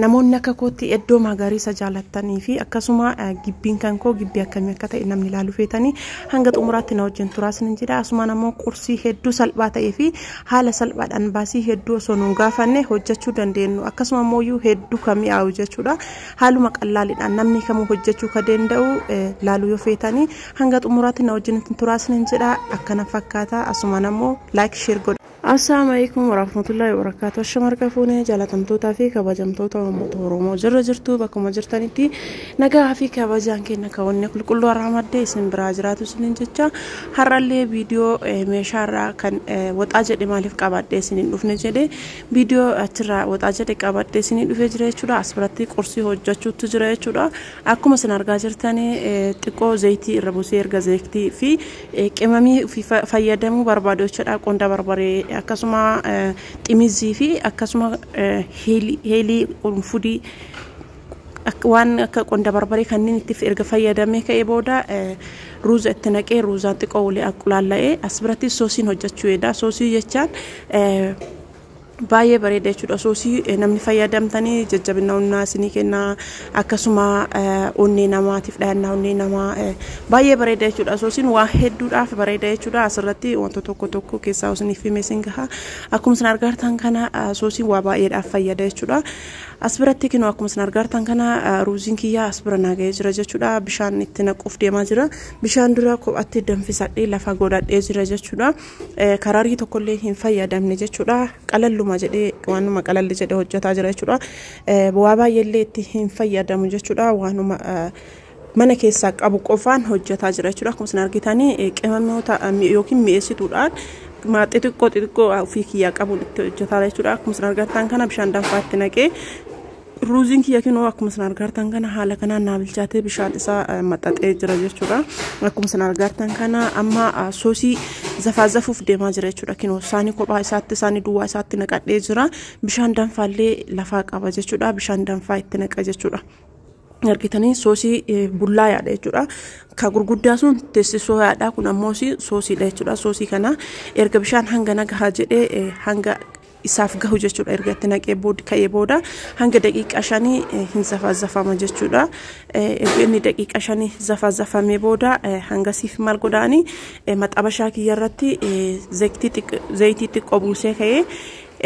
namoonni akka kootti iddoo magariisa jaalatanii fi akkasuma gibbiin kan koo gibbii akkamii akka ta'e namni ilaalu feetanii hanga xumuraatti na wajjin turaas ni jira. Asuma namoo qursii hedduu salphaa ta'ee fi haala salphaadhaan baasii hedduu osoo nu gaafanne hojjechuu dandeenyu akkasuma mooyyuu hedduu kami'aawu jechuudha. Haaluma qallaaliidhaan namni kamuu hojjechuu ka danda'u laaluu yoo feetanii hanga xumuraatti na wajjin turaas ni jira. Akkana fakkaata. Asuma namoo like share godha. Assalamu alaikum warahmatullahi wabarakatuh. Shamarka fuune jaalatamtootaa fi kabajamtoota Oromoo jirra jirtu bakkuma jirtanitti nagaa fi kabajaan keenya kaawwanne qulqulluu araamadde isin biraa jiraatu isiniin jecha har'allee viidiyoo meeshaarraa kan waxaa jedhe maaliif qabadde isiniin dhufne jedhe viidiyoo achirraa waxaa jedhe qabadde isiniin dhufe jira jechuudha. As biratti qursii hojjechuutu jira jechuudha. Akkuma isin argaa jirtanii xiqqoo zayitii irra buusee erga zayitii fi qimamii fayyadamuu barbaadu jechuudha. Qonda barbaree akkasuma ximizii fi akkasuma heelii qurunfudii waan akka qonda barbaree kanneen itti erga fayyadamee ka'ee booda ruuza itti naqee ruuzaan xiqqoo wali aqulaalla'ee as biratti soosiin hojjechuu eeda. Soosii jechaan baay'ee bareeda jechuudha. Soosii namni fayyadamtanii jajjabina onnaa isinii kenna akkasuma onnee namaatiif dhahannaa onnee namaa baay'ee bareeda jechuudha. Soosiin waa hedduudhaaf bareeda jechuudha. Asirratti wantoota tokko tokko keessaa isiniif himee isin gaha. Akkuma isin argartan kana soosiin waa baay'eedhaaf fayyada jechuudha. As biratti kinoo akkuma isin argartan kana ruuziin kiyyaa as bira naaga'ee jira jechuudha. Bishaan itti naquuf deemaa jira. Bishaan dura kophaatti danfisadhee lafa godhadhee jira jechuudha. Kararii tokkollee hin fayyadamne jechuudha. Qalalluma jedhee waanuma qalalli jedhee hojjetaa jira jechuudha. Waa baay'eellee itti hin fayyadamu jechuudha. Waanuma mana keessaa qabu qofaan hojjetaa jira jechuudha. Akkuma isin argitanii qimamoota yookiin mi'eessituudhaan xixiqqoo ofii kiyyaa qabuun itti hojjetaa jechuudha. Akkuma isin argartan kana bishaan danfaatti naqee ruuziin kiyya kinoo akkuma isin argartan kana haala kanaan naa bilchaatee bishaan isaa maxxaxee jira jechuudha. Akkuma isin argartan kana amma soosii zafaazafuuf deemaa jira jechuudha. Kinoo isaanii kophaa isaatti isaanii duwwaa isaatti naqadhee jira. Bishaan danfaallee lafaa qaba jechuudha. Bishaan danfaa itti naqa jechuudha. Argitanii soosii bullaa yaadha jechuudha. Ka gurguddaa sun teessisoo yaadha. Kun ammoo soosiidha jechuudha. Soosii kana erga bishaan hanga nagahaa jedhee hanga isaaf gahu jechuudha. Erga itti naqee ka'ee booda hanga daqiiqaa 5 hin zafaazafama jechuudha. Erga inni daqiiqaa 5 zafaazafamee booda hangasiif maal godhaanii maxabashaa kiyya irratti zayitii xiqqoo buusee ka'ee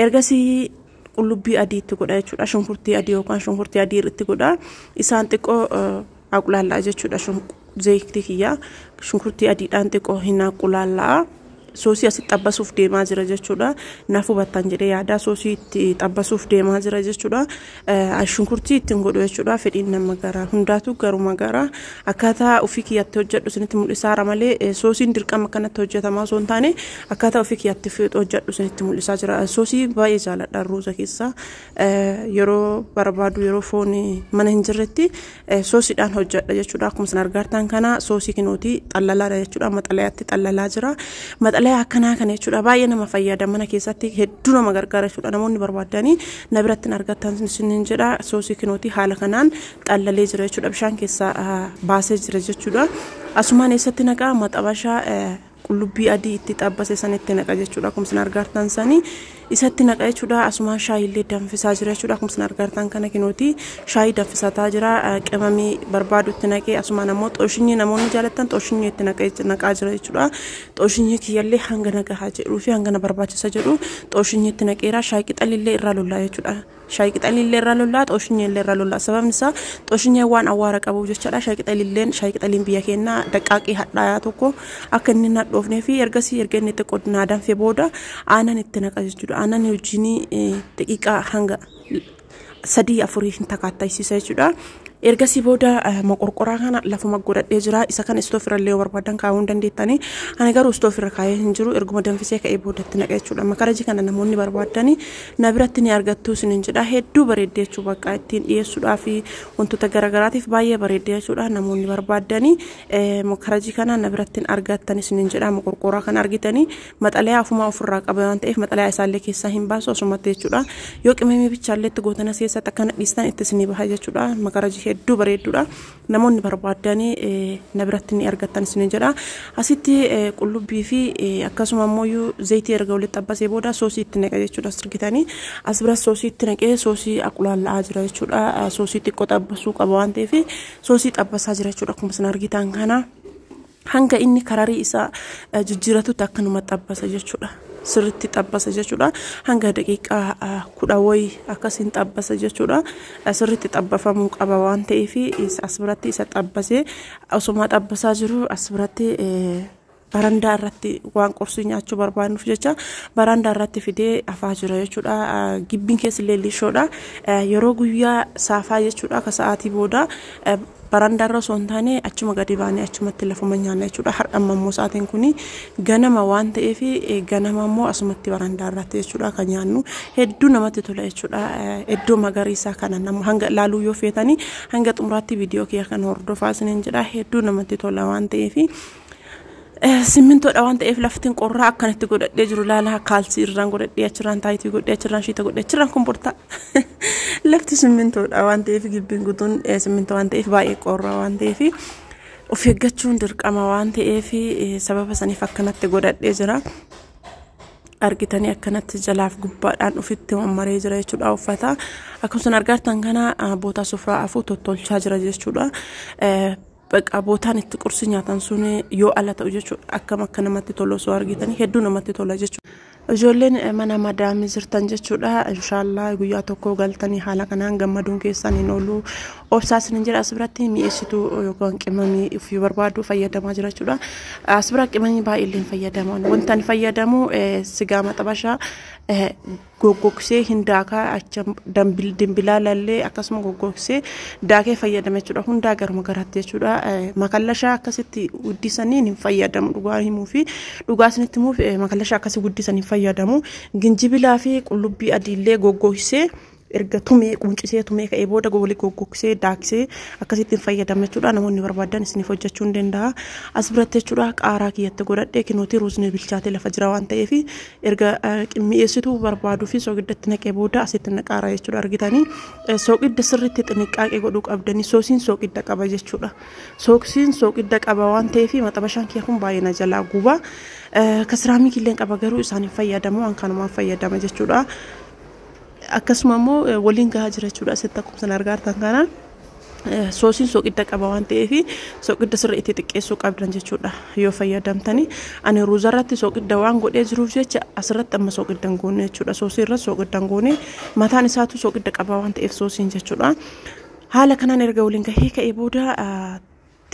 ergasii qullubbii adii itti godha jechuudha. Shunkurtii adii yookaan shunkurtii adii itti godha. Isaan xiqqoo aqulaallaa jechuudha. Zayitii kiyya shunkurtii adiidhaan xiqqoo hin aqulaallaa. Soosii asitti xabbasuuf deemaa jira jechuudha. Naaf hubattan jedhee yaada. Soosii itti xabbasuuf deemaa jira jechuudha. Shunkurtii ittiin godhu jechuudha. Fedhiin nama garaa hundaatu garuma garaa akkaataa ofii kiyyatti hojjedhu isinitti mul'isaa malee soosiin dirqama kanatti hojjetamaa osoo hin taane akkaataa ofii kiyyatti hojjedhu isinitti mul'isaa jira. Soosii baay'ee jaaladha ruuza keessaa. Yeroo barbaadu yeroo foon mana hin jirretti soosiidhaan hojjedha jechuudha. Akkuma isin argartan kana soosii kinooti xallalaadha jechuudha. Maxalayaatti xallalaa jira. Akkanaa kana jechuudha. Baay'ee nama fayyada mana keessatti hedduu nama gargaara jechuudha. Namoonni barbaadanii na biratti argatan isiniin jedha. Soosii kinooti haala kanaan xallalee jira jechuudha. Bishaan keessaa baasee jira jechuudha. Asumaan eessatti naqaa maxabashaa qullubbii adii itti xabbase sanitti naqa jechuudha. Akkuma isin argartan sanii isatti naqa jechuudha. Asumaan shaayiillee danfisaa jira jechuudha. Akkuma isin argartan kana kinooti shaayii danfisataa jira. Qimamii barbaadu itti naqee asumaan ammoo xooshinyii namoonni jaalatan xooshinyii itti naqaa jira jechuudha. Xooshinyii kiyyallee hanga nagahaa jedhuu fi hanga na barbaachisa jedhu xooshinyii itti naqeera. Shaayii qixalillee irraa lollaa jechuudha. Shaayii qixalillee irraa lollaa xooshinyii irraa lollaa. Sababni isaa xooshinyii waan awwaara qabu jechuudha. Shaayii qixaliin biyya keenyaa daqqaaqii hadhaayaa tokko akka inni nadhoofnee fi ergasii erga inni xiqqoo naa danfee booda aanan itti naqa jechuudha. Aanan wajjin daqiiqaa hanga 3-4 hin takaattaysiisa jechuudha. Ergasii booda moqorqoraa kana lafuma godhadhee jira. Isa kan istoofirallee barbaadan kaa'uu hin dandeettanii. Ani garuu istoofirra kaa'ee hin jiru. Erguma danfisee ka'ee boodatti naqa jechuudha. Makarajii kana namoonni barbaadanii na biratti ni argattu isiniin jedha. Hedduu bareeddee jechuudha. Bakka ittiin dhiyeessuudhaa fi wantoota garaagaraatiif baay'ee bareeddee jechuudha. Namoonni barbaadanii makarajii kana na biratti argattan isiniin jedha. Moqorqoraa kana argitanii maxalayaa ofumaa ofirraa qaba waan ta'eef maxalayaa isaallee keessaa hin baasu asumatti jechuudha. Yoo qimamii bichaallee itti gootanas keessatti akkana dhiistan itti isinii baha jechuudha. Makarajii hedduu bareedduudha. Namoonni barbaadanii na biratti ni argattan isin jedha. Asitti qullubbii fi akkasuma ammoo zayitii erga walitti xabbasee booda soosii itti naqee jechuudha. Sirgitanii as bira soosii itti naqee soosii aqulaalla'aa jira jechuudha. Soosii xiqqoo xabbasuu qaba waan ta'eef soosii xabbasaa jira jechuudha. Akkuma isin argitan kana hanga inni kararii isaa jijjiiratutti akkanuma xabbasa jechuudha. Sirriitti xabbasa jechuudha. Hanga daqiiqaa 10 wayi akkasiin xabbasa jechuudha. Sirriitti xabbafamuu qaba waan ta'eef as biratti isa xabbasee osuma xabbasaa jiru as biratti barandaa irratti waan qorsii nyaachuu barbaaduuf jecha barandaa irratti fidee afaa jira jechuudha. Gibbiin keessa illee lishoodha. Yeroo guyyaa saafaa jechuudha ka sa'aatii booda baranda irra osoo hin taane achuma gadi baanee achumatti lafuma nyaanna jechuudha. Har'amma immoo sa'aatiin kun ganama waan ta'eef ganama immoo asumatti baranda irratti jechuudha kan nyaannu. Hedduu namatti tola jechuudha. Iddoo magariisaa kana nama hanga laaluu yoo feetanii hanga xumuraatti viidiyoo kee kan hordofaa isiniin jedha. Hedduu namatti tola waan ta'eef simmintoodha waan ta'eef laftiin qorraa akkanatti godhadhee jiru laala kaalsii irraan godhadhee achirraan taayitii godhadhee achirraan shiita godhadhee achirraan komportaa lafti simmintoodha waan ta'eef gibbiin guutuun simmintoo waan ta'eef baay'ee qorraa waan ta'eef of eeggachuun dirqama waan ta'eef sababa saniif akkanatti godhadhee jira. Argitanii akkanatti jalaaf gubbaadhaan ofitti mammaree jira jechuudha uffata. Akkasumas argartan kana boota sofraa afuu tottolchaa jira jechuudha. Bakka bootaan itti qursi nyaatan sun yoo ala ta'u jechuudha. Akkam akka namatti tolu osoo argitanii hedduu namatti tola jechuudha. Ijoolleen mana madaamii jirtan jechuudha. Inshaallah guyyaa tokko galtanii haala kanaan gammaduun keessan hin oolu. Obsaas ni jira as biratti mi'eessituu yookaan qimamii ofii barbaadu fayyadamaa jira jechuudha. As bira qimamii baay'ee fayyadaman. Wanta ani fayyadamu sigaa maxabashaa goggogsee hindaakaa acha dimbilaa lallee akkasuma goggogsee daakee fayyadame jechuudha. Hundaa garuma garaatti jechuudha. Makallashaa akkasitti guddisanii hin fayyadamu dhugaa himuu fi dhugaa isinitti himuuf makallashaa akkasii guddisanii fayyadamu. Ginjibilaa fi qullubbii adiillee goggogsee erga tumee quncisee tumee ka'ee booda goolii goggogsee daaksee akkasitti fayyadame jechuudha. Namoonni barbaadan isiniif hojjechuu hin danda'a. As biratti jechuudha qaaraa kiyyatti godhadhee kinootii ruuzni bilchaatee lafa jira waan ta'eef erga mi'eessituu barbaaduu fi sooqiddatti naqee booda asitti naqaaraa jechuudha. Argitanii sooqidda sirriitti xinniqqaaqee godhuu qabdanii soosiin sooqidda qaba jechuudha. Soosiin sooqidda qaba waan ta'eef maxabashaan kiyya kun baay'ee na jalaa guba. Kasiraamii illee qaba garuu isaaniif fayyadamu waan kanumaan fayyadama jechuudha. Akkasuma immoo waliin gahaa jira jechuudha. Asitti akkuma isin argartan kana soosiin sooqidda qaba waan ta'eef sooqidda sirriitti xiqqeessuu qabdan jechuudha yoo fayyadamtanii. Ani ruuzarratti sooqidda waan godhee jiruuf jecha asirratti amma sooqidda hin goone jechuudha. Soosii irratti sooqidda hin goone mataan isaatu sooqidda qaba waan ta'eef soosiin jechuudha. Haala kanaan erga waliin gahee ka'ee booda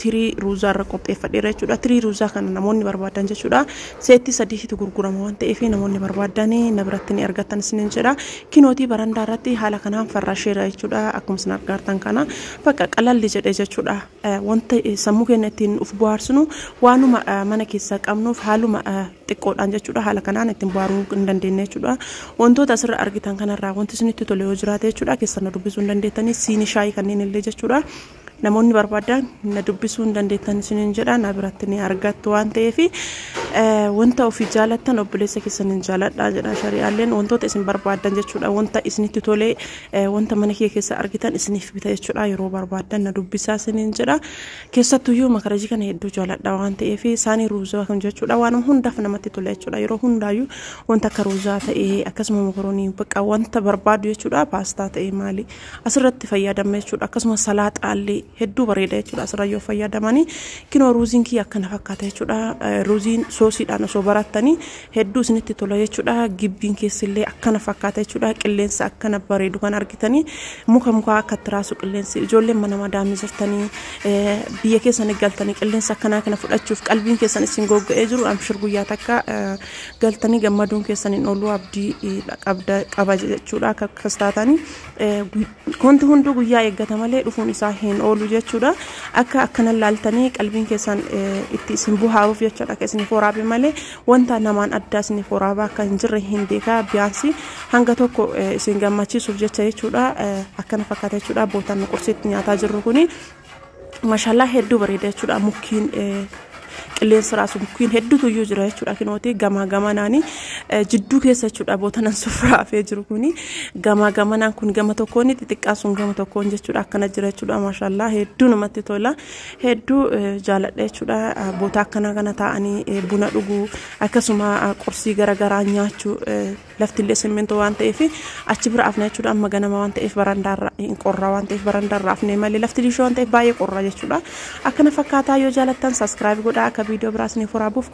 tirii ruuzaa irra qopheeffadheera jechuudha. Tirii ruuzaa kana namoonni barbaadan jechuudha. Seetti sadiitu gurgurama waan ta'eef namoonni barbaadan na biratti ni argatan isiniin jedha. Kinootii barandaa irratti haala kanaan farrasheera jechuudha. Akkuma isin argartan kana bakka qalalli jedhee jechuudha. Wanta sammuu keenya ittiin uf bohaarsinu waanuma mana keessa qabnuuf haaluma xiqqoodhaan jechuudha. Haala kanaan ittiin bohaaruu hin dandeenye jechuudha. Wantoota asirra argitan kanarraa wanti isinitti tole yoo jiraate jechuudha keessan dubbisuu hin dandeettanii siinii shaayii kanneen illee jechuudha. Namoonni barbaadan na dubbisuu hin dandeettan isiniin jedha. Na biratti ni argattu waan ta'eef wanta ofii jaalattan obboleessa keessan hin jaaladhaa jedha shari'aalleen. Wantoota isin barbaadan jechuudha. Wanta isinitti tolee wanta mana kee keessa argitan isiniif bita jechuudha. Yeroo barbaadan na dubbisaa isiniin jedha. Keessattuyyuu makarajii kana hedduu jaaladha waan ta'eef isaanii ruuzaa kan jechuudha. Waan hundaaf namatti tola jechuudha. Yeroo hundaayyuu wanta akka ruuzaa ta'ee akkasuma makaroonii bakka wanta barbaadu jechuudha. Paastaa ta'ee maali asirratti fayyadamna jechuudha. Akkasuma salaaxaallee hedduu bareeda jechuudha. Asirra yoo fayyadamanii kinoo ruuziin kiyya akkana fakkaata jechuudha. Ruuziin soosiidhaan osoo barattanii hedduu isinitti tola jechuudha. Gibbiin keessillee akkana fakkaata jechuudha. Qilleensa akkana bareedu kan argitanii muka akka tiraasu qilleensi ijoolleen mana madaamii jirtanii biyya keessan galtanii qilleensa akkanaa kana fudhachuuf qalbiin keessan isin gogga'ee jiru amshir guyyaa takka galtanii gammaduun keessan hin oolu abdii qaba jechuudha. Akkas taatanii wanti hunduu guyyaa eeggata malee dhufuun isaa hin oolu jechuudha. Akka akkana laaltanii qalbiin keessan itti isin buhaaruuf jechuudha. Akka isin foraabe malee wanta namaan addaa isin foraaba akka hin jirre hin beekaa biyaansi hanga tokko isin gammachiisuuf jecha jechuudha. Akkana fakkaata jechuudha. Bootaan qursiitti nyaataa jirru kuni mashallah hedduu bareeda jechuudha. Mukkiin qilleensi raasu mukkeen hedduutu iyyuu jira jechuudha kinooti gamaa gamanaani jidduu keessa jechuudha bootanan sufraa fee jiru kuni gamaa gamanaan kun gama tokkoon xixiqqaa sun gama tokkoon jechuudha akkana jira jechuudha maashaallah hedduu namatti tola hedduu jaaladha jechuudha boota akkana kana taa'anii buna dhuguu akkasuma qursii garagaraa nyaachuu laftillee simminto waan ta'eef achi bira afna jechuudha amma ganama waan ta'eef barandaarra hin qorra waan ta'eef barandaarra afne malee lafti lishoo waan ta'eef baay'ee qorra jechuudha akkana fakkaataa yoo jaalattan subscribe godhaa akka viidiyoo biraas ni furaabuuf